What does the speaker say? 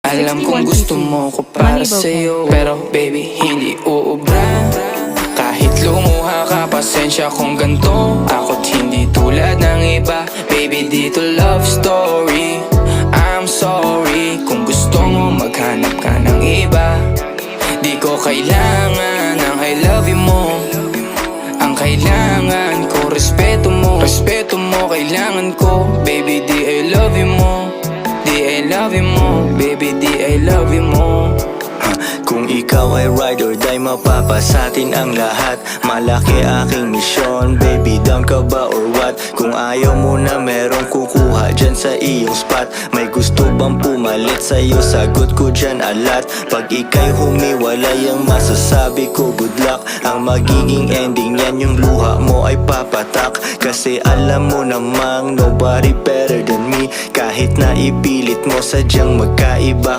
Alam kong gusto mo ko para sa'yo, pero baby hindi uubra. Kahit lumuha ka, pasensya kung ganto. Ako't hindi tulad ng iba. Baby dito love story. I'm sorry kung gusto mo maghanap ka ng iba. Di ko kailangan ng I love you mo. Ang kailangan ko respeto mo. Respeto mo kailangan ko. Baby di I love you mo. Di I love you mo. Baby di I love you mo. Kung ikaw ay ride or die, mapapasatin ang lahat. Malaki aking misyon, baby down ka ba or what? Kung ayaw mo na merong kukuha dyan sa iyong spot. May gusto bang pumalit sa'yo? Sagot ko dyan alat. Pag ika'y humiwalay, ang masasabi ko good luck. Ang magiging ending yan, yung luha mo ay papatak. Kasi alam mo namang nobody better than me. Kahit na ipilit mo sadyang magkaiba